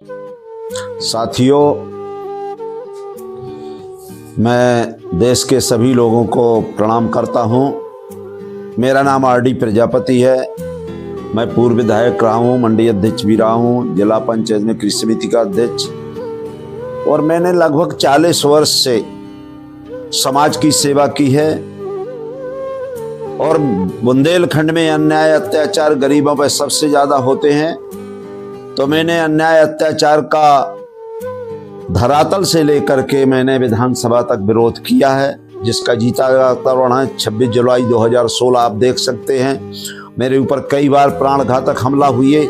साथियों, मैं देश के सभी लोगों को प्रणाम करता हूं। मेरा नाम आर.डी. प्रजापति है। मैं पूर्व विधायक रहा हूं, मंडी अध्यक्ष भी रहा हूं, जिला पंचायत में कृषि समिति का अध्यक्ष, और मैंने लगभग 40 वर्ष से समाज की सेवा की है। और बुंदेलखंड में अन्याय अत्याचार गरीबों पर सबसे ज़्यादा होते हैं, तो मैंने अन्याय अत्याचार का धरातल से लेकर के मैंने विधानसभा तक विरोध किया है, जिसका जीता वातावरण है 26 जुलाई 2016। आप देख सकते हैं मेरे ऊपर कई बार प्राणघातक हमला हुए।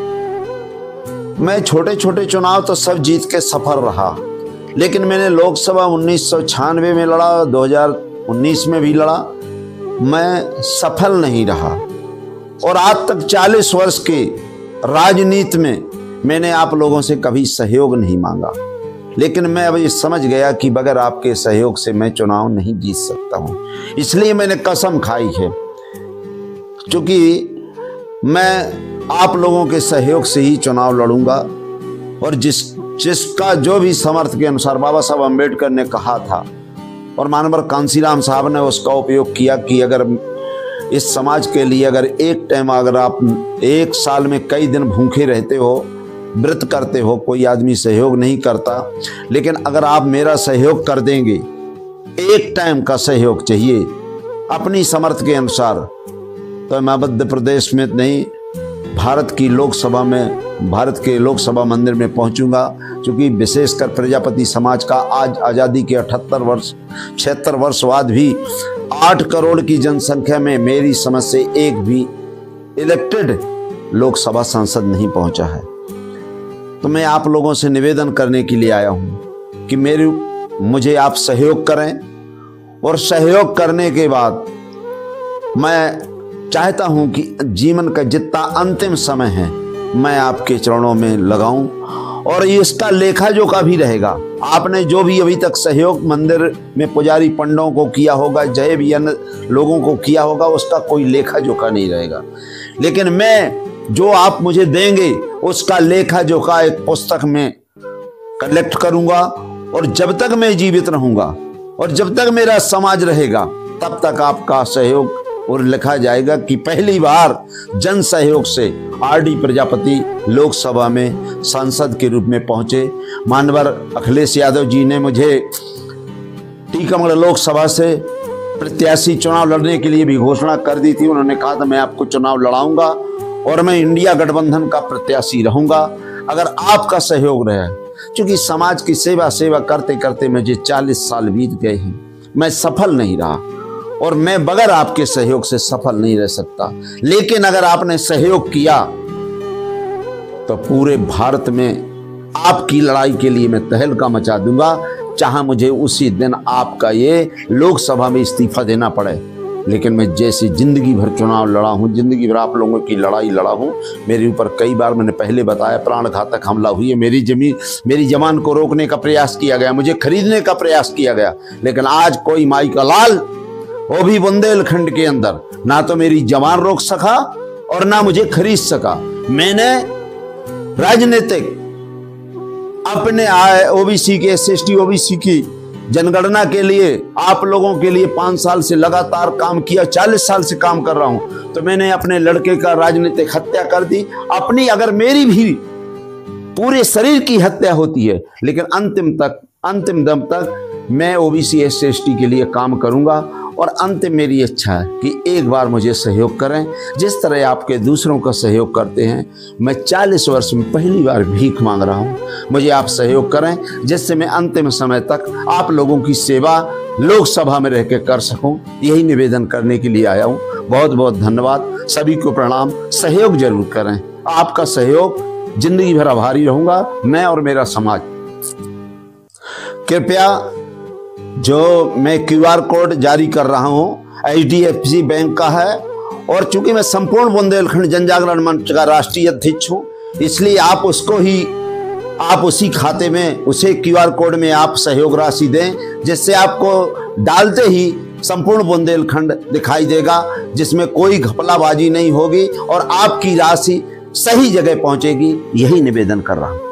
मैं छोटे छोटे चुनाव तो सब जीत के सफल रहा, लेकिन मैंने लोकसभा 1996 में लड़ा, 2019 में भी लड़ा, मैं सफल नहीं रहा। और आज तक 40 वर्ष के राजनीति में मैंने आप लोगों से कभी सहयोग नहीं मांगा, लेकिन मैं अब ये समझ गया कि बगैर आपके सहयोग से मैं चुनाव नहीं जीत सकता हूँ। इसलिए मैंने कसम खाई है, क्योंकि मैं आप लोगों के सहयोग से ही चुनाव लड़ूंगा। और जिसका जो भी समर्थ के अनुसार बाबा साहब अम्बेडकर ने कहा था और मानवर कांसीराम साहब ने उसका उपयोग किया कि अगर इस समाज के लिए अगर एक टाइम अगर आप एक साल में कई दिन भूखे रहते हो, व्रत करते हो, कोई आदमी सहयोग नहीं करता, लेकिन अगर आप मेरा सहयोग कर देंगे, एक टाइम का सहयोग चाहिए अपनी समर्थ के अनुसार, तो मैं मध्य प्रदेश में नहीं भारत की लोकसभा में, भारत के लोकसभा मंदिर में पहुंचूंगा। क्योंकि विशेषकर प्रजापति समाज का आज आज़ादी के 76 वर्ष बाद भी 8 करोड़ की जनसंख्या में मेरी समझ से एक भी इलेक्टेड लोकसभा सांसद नहीं पहुंचा है। तो मैं आप लोगों से निवेदन करने के लिए आया हूं कि मुझे आप सहयोग करें, और सहयोग करने के बाद मैं चाहता हूं कि जीवन का जितना अंतिम समय है मैं आपके चरणों में लगाऊं, और इसका लेखा जोखा भी रहेगा। आपने जो भी अभी तक सहयोग मंदिर में पुजारी पंडों को किया होगा, जय भी अन्य लोगों को किया होगा, उसका कोई लेखा जोखा नहीं रहेगा। लेकिन मैं जो आप मुझे देंगे उसका लेखा जोखा एक पुस्तक में कलेक्ट करूंगा, और जब तक मैं जीवित रहूंगा और जब तक मेरा समाज रहेगा तब तक आपका सहयोग और लिखा जाएगा कि पहली बार जन सहयोग से आर.डी. प्रजापति लोकसभा में सांसद के रूप में पहुंचे। मानवर अखिलेश यादव जी ने मुझे टीकमगढ़ लोकसभा से प्रत्याशी चुनाव लड़ने के लिए भी घोषणा कर दी थी। उन्होंने कहा था मैं आपको चुनाव लड़ाऊंगा और मैं इंडिया गठबंधन का प्रत्याशी रहूंगा अगर आपका सहयोग रहे। क्योंकि समाज की सेवा करते करते मुझे 40 साल बीत गए हैं, मैं सफल नहीं रहा, और मैं बगैर आपके सहयोग से सफल नहीं रह सकता। लेकिन अगर आपने सहयोग किया तो पूरे भारत में आपकी लड़ाई के लिए मैं तहलका मचा दूंगा, चाहे मुझे उसी दिन आपका ये लोकसभा में इस्तीफा देना पड़े। लेकिन मैं जैसे जिंदगी भर चुनाव लड़ा हूँ, जिंदगी भर आप लोगों की लड़ाई लड़ा हूँ। मेरे ऊपर कई बार, मैंने पहले बताया, प्राणघातक हमला हुई है। मेरी जमान को रोकने का प्रयास किया गया, मुझे खरीदने का प्रयास किया गया, लेकिन आज कोई माई का लाल, वो भी बुंदेलखंड के अंदर, ना तो मेरी जवान रोक सका और ना मुझे खरीद सका। मैंने राजनीतिक अपने ओबीसी के, SC/ST ओबीसी की जनगणना के लिए आप लोगों के लिए 5 साल से लगातार काम किया, 40 साल से काम कर रहा हूं। तो मैंने अपने लड़के का राजनीतिक हत्या कर दी अपनी। अगर मेरी भी पूरे शरीर की हत्या होती है, लेकिन अंतिम दम तक मैं ओबीसी SC/ST के लिए काम करूंगा। और अंतिम मेरी इच्छा है कि एक बार मुझे सहयोग करें, जिस तरह आपके दूसरों का सहयोग करते हैं। मैं 40 वर्ष में पहली बार भीख मांग रहा हूं, मुझे आप सहयोग करें, जिससे मैं अंतिम समय तक आप लोगों की सेवा लोकसभा में रह के कर सकूं। यही निवेदन करने के लिए आया हूं। बहुत बहुत धन्यवाद, सभी को प्रणाम। सहयोग जरूर करें, आपका सहयोग जिंदगी भर आभारी रहूंगा, मैं और मेरा समाज। कृपया जो मैं QR कोड जारी कर रहा हूं HDFC बैंक का है, और चूंकि मैं संपूर्ण बुंदेलखंड जनजागरण मंच का राष्ट्रीय अध्यक्ष हूं, इसलिए आप उसी खाते में, उसे QR कोड में आप सहयोग राशि दें, जिससे आपको डालते ही संपूर्ण बुंदेलखंड दिखाई देगा, जिसमें कोई घपलाबाजी नहीं होगी और आपकी राशि सही जगह पहुंचेगी। यही निवेदन कर रहा हूं।